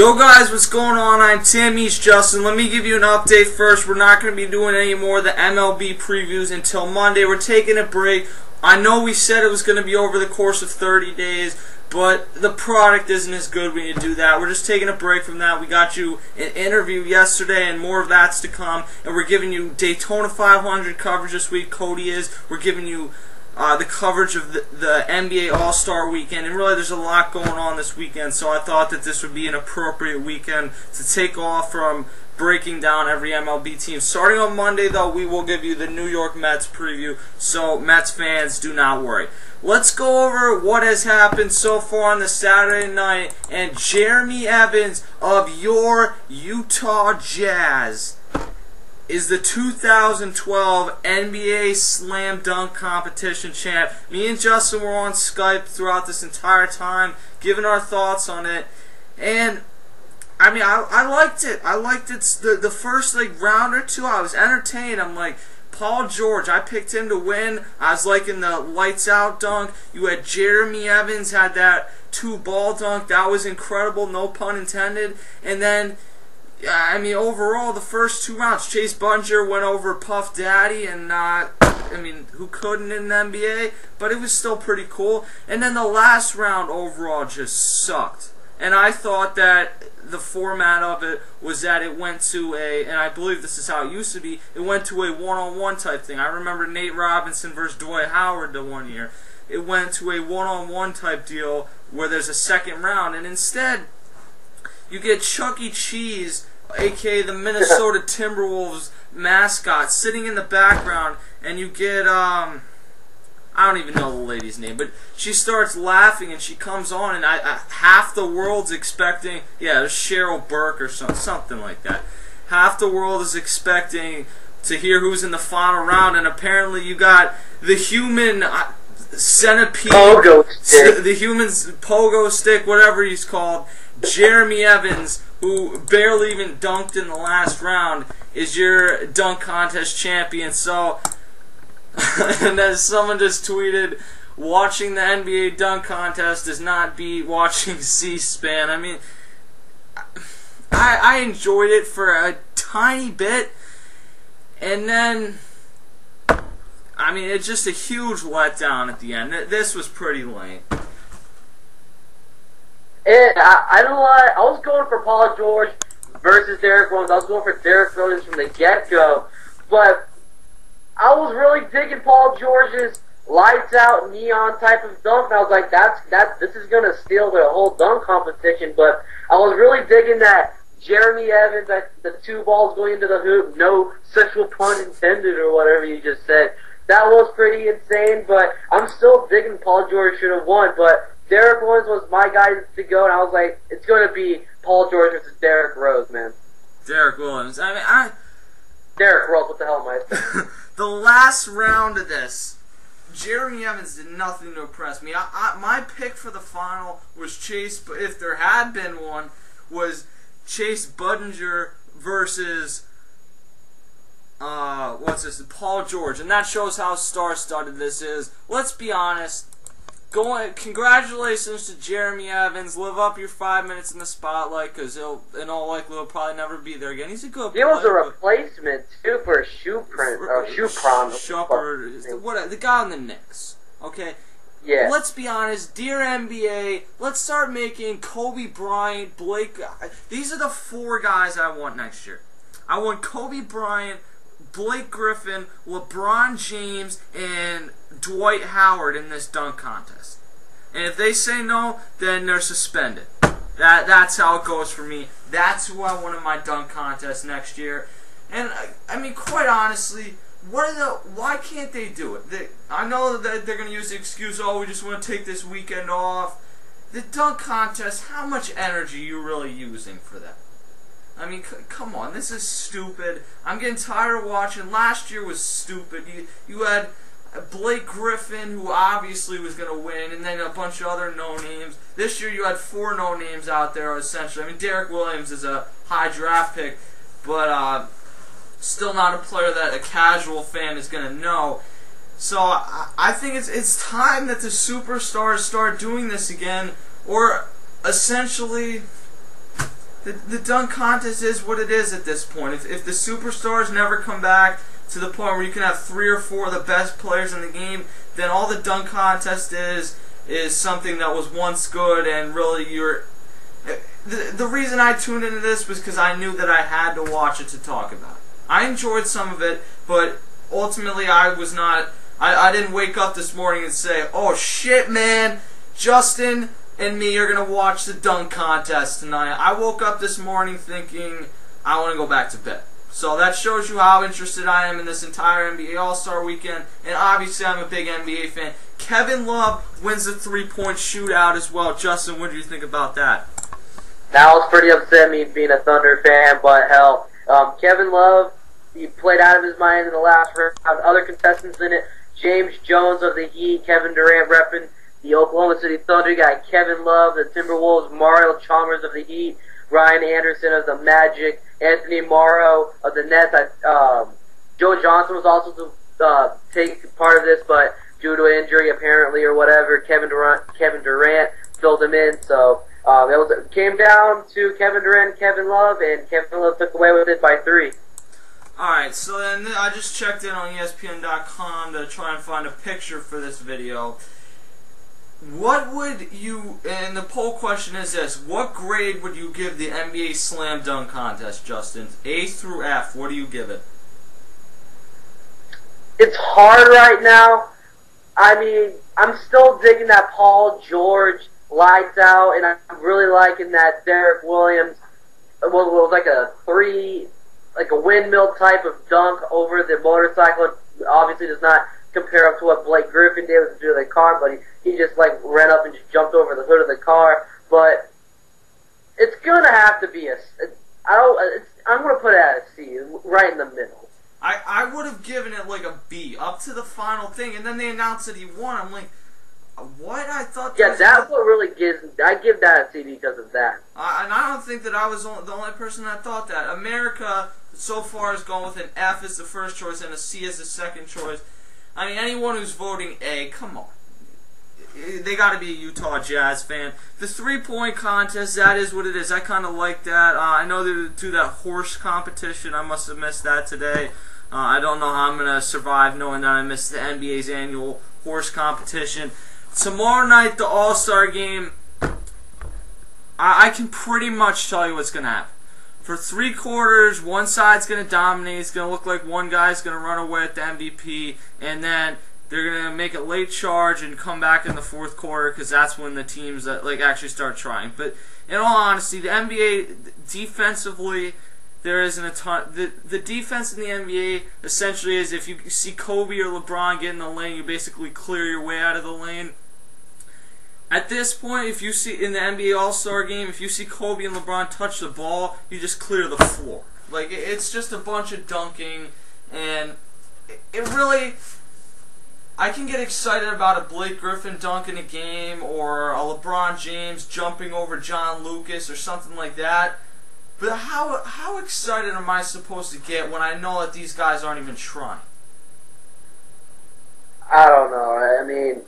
Yo guys, what's going on? I'm Tim East Justin. Let me give you an update first. We're not going to be doing any more of the MLB previews until Monday. We're taking a break. I know we said it was going to be over the course of 30 days, but the product isn't as good when you do that. We're just taking a break from that. We got you an interview yesterday, and more of that's to come. And we're giving you Daytona 500 coverage this week. Cody is. We're giving you the coverage of the NBA All-Star Weekend, and really there's a lot going on this weekend, so I thought that this would be an appropriate weekend to take off from breaking down every MLB team. Starting on Monday, though, we will give you the New York Mets preview, so Mets fans, do not worry. Let's go over what has happened so far on the Saturday night, and Jeremy Evans of your Utah Jazz is the 2012 NBA Slam Dunk Competition champ. Me and Justin were on Skype throughout this entire time, giving our thoughts on it, and I mean, I liked it. I liked it. The first round or two, I was entertained. I'm like, Paul George, I picked him to win. I was liking the lights out dunk. You had Jeremy Evans had that 2-ball dunk. That was incredible, no pun intended. And then, I mean, overall, the first 2 rounds, Chase Budinger went over Puff Daddy, and I mean, who couldn't in the NBA? But it was still pretty cool. And then the last round overall just sucked. And I thought that the format of it was that it went to and I believe this is how it used to be, it went to a one-on-one type thing. I remember Nate Robinson versus Dwight Howard the one year. It went to a one-on-one type deal where there's a second round, and instead you get Chuck E. Cheese, aka the Minnesota Timberwolves mascot, sitting in the background, and you get I don't even know the lady's name, but she starts laughing and she comes on, and half the world's expecting, yeah, it's Cheryl Burke or something like that. Half the world is expecting to hear who's in the final round, and apparently you got the human centipede, pogo stick. The human's pogo stick, whatever he's called, Jeremy Evans, who barely even dunked in the last round, is your dunk contest champion. So, and as someone just tweeted, watching the NBA dunk contest does not beat watching C-SPAN. I mean, I enjoyed it for a tiny bit, and then, I mean, it's just a huge letdown at the end. This was pretty lame. I don't lie, I was going for Paul George versus Derrick Rose. I was going for Derrick Rose from the get-go, but I was really digging Paul George's lights out neon type of dunk, and I was like, this is gonna steal the whole dunk competition. But I was really digging that Jeremy Evans, the 2 balls going into the hoop, no sexual pun intended or whatever you just said. That was pretty insane, but I'm still digging Paul George should have won. But Derrick Rose was my guy to go, and I was like, it's gonna be Paul George versus Derrick Rose, man. Derrick Williams. I mean, Derrick Rose, what the hell am I saying? The last round of this, Jeremy Evans did nothing to impress me. My pick for the final was Chase, if there had been one, was Chase Budinger versus Paul George, and that shows how star-studded this is. Let's be honest. Congratulations to Jeremy Evans. Live up your 5 minutes in the spotlight, because he'll, in all likelihood, probably never be there again. He's a good player. He was a replacement, too, for Shoe Prom. Shopper, the guy on the Knicks. Okay? Yeah. Let's be honest, dear NBA, let's start making Kobe Bryant, Blake. These are the 4 guys I want next year. I want Kobe Bryant, Blake Griffin, LeBron James, and Dwight Howard in this dunk contest. And if they say no, then they're suspended. That's how it goes for me. That's who I want in my dunk contest next year. And I mean, quite honestly, why can't they do it? I know that they're going to use the excuse, oh, we just want to take this weekend off. The dunk contest, how much energy are you really using for that? I mean, come on, this is stupid. I'm getting tired of watching. Last year was stupid. You had Blake Griffin, who obviously was going to win, and then a bunch of other no-names. This year you had 4 no-names out there, essentially. I mean, Derrick Williams is a high draft pick, but still not a player that a casual fan is going to know. So I think it's time that the superstars start doing this again, or essentially, the dunk contest is what it is at this point. If the superstars never come back to the point where you can have 3 or 4 of the best players in the game, then all the dunk contest is something that was once good, and really you're... The reason I tuned into this was because I knew that I had to watch it to talk about it. I enjoyed some of it, but ultimately I was not... I didn't wake up this morning and say, oh shit man, Justin and me are going to watch the dunk contest tonight. I woke up this morning thinking I want to go back to bed. So that shows you how interested I am in this entire NBA All-Star Weekend, and obviously I'm a big NBA fan. Kevin Love wins the three-point shootout as well. Justin, what do you think about that? That was pretty upset, me being a Thunder fan, but hell, Kevin Love, he played out of his mind in the last round. Other contestants in it, James Jones of the Heat, Kevin Durant repping the Oklahoma City Thunder. You got Kevin Love, the Timberwolves, Mario Chalmers of the Heat, Ryan Anderson of the Magic, Anthony Morrow of the Nets. Joe Johnson was also to take part of this, but due to injury apparently or whatever, Kevin Durant filled him in. So it came down to Kevin Durant and Kevin Love, and Kevin Love took away with it by 3. Alright, so then I just checked in on ESPN.com to try and find a picture for this video. What would you, and the poll question is this, what grade would you give the NBA Slam Dunk Contest, Justin? A through F, what do you give it? It's hard right now. I mean, I'm still digging that Paul George lights out, and I'm really liking that Derek Williams, well, it was like a windmill type of dunk over the motorcycle. It obviously does not compare up to what Blake Griffin did with the car, but he just like ran up and just jumped over the hood of the car. But it's gonna have to be I'm gonna put it at a C, right in the middle. I would have given it like a B, up to the final thing, and then they announced that he won. I'm like, what? I thought. Yeah, that's what really gives. I give that a C because of that. And I don't think that I was the only person that thought that. America so far has gone with an F as the first choice and a C as the second choice. I mean, anyone who's voting A, come on. They got to be a Utah Jazz fan. The three-point contest, that is what it is. I kind of like that. I know they do that horse competition. I must have missed that today. I don't know how I'm going to survive knowing that I missed the NBA's annual horse competition. Tomorrow night, the All-Star game, I can pretty much tell you what's going to happen. For 3 quarters, one side's going to dominate. It's going to look like one guy's going to run away with the MVP, and then they're going to make a late charge and come back in the 4th quarter because that's when the teams that actually start trying. But in all honesty, the NBA defensively, there isn't a ton. The defense in the NBA essentially is if you see Kobe or LeBron get in the lane, you basically clear your way out of the lane. At this point, if you see in the NBA All-Star game, if you see Kobe and LeBron touch the ball, you just clear the floor. Like, it's just a bunch of dunking, and it really... I can get excited about a Blake Griffin dunk in a game, or a LeBron James jumping over John Lucas, or something like that. But how excited am I supposed to get when I know that these guys aren't even trying? I don't know. I mean...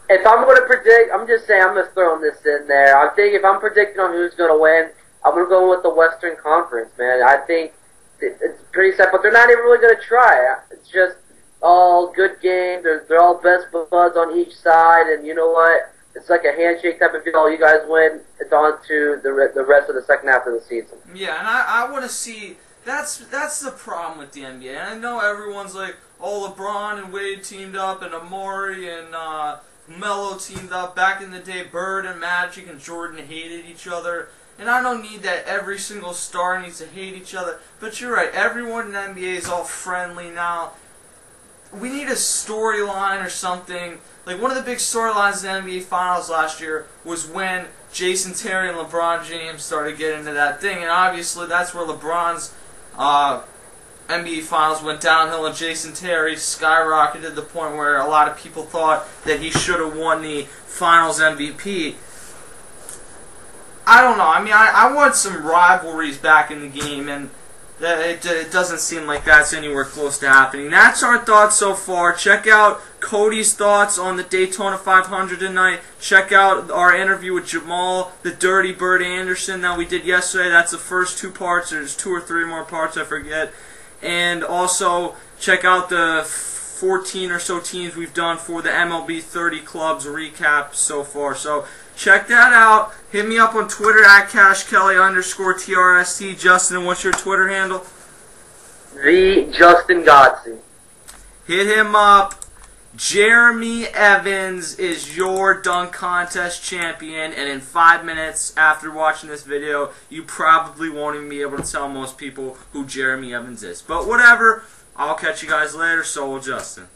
If I'm going to predict, I'm just saying, I'm just throwing this in there. I think if I'm predicting on who's going to win, I'm going to go with the Western Conference, man. I think it's pretty sad, but they're not even really going to try. It's just all good games. They're all best buds on each side, and you know what? It's like a handshake type of deal. You guys win, it's on to the rest of the second half of the season. Yeah, and I want to see... That's the problem with the NBA. And I know everyone's like, oh, LeBron and Wade teamed up, and Amari and... Melo teamed up. Back in the day, Bird and Magic and Jordan hated each other. And I don't need that every single star needs to hate each other. But you're right, everyone in the NBA is all friendly now. We need a storyline or something. Like, one of the big storylines in the NBA Finals last year was when Jason Terry and LeBron James started getting into that thing. And obviously that's where LeBron's NBA Finals went downhill, and Jason Terry skyrocketed to the point where a lot of people thought that he should have won the Finals MVP. I don't know. I mean, I want some rivalries back in the game, and It doesn't seem like that's anywhere close to happening. That's our thoughts so far. Check out Cody's thoughts on the Daytona 500 tonight. Check out our interview with Jamal, the Dirty Bird Anderson, that we did yesterday. That's the first 2 parts. There's 2 or 3 more parts, I forget. And also check out the 14 or so teams we've done for the MLB 30 clubs recap so far. So check that out. Hit me up on Twitter at CashKelly_TRST. Justin, what's your Twitter handle? The Justin Godsey. Hit him up. Jeremy Evans is your dunk contest champion, and in 5 minutes after watching this video, you probably won't even be able to tell most people who Jeremy Evans is. But whatever, I'll catch you guys later, so will Justin.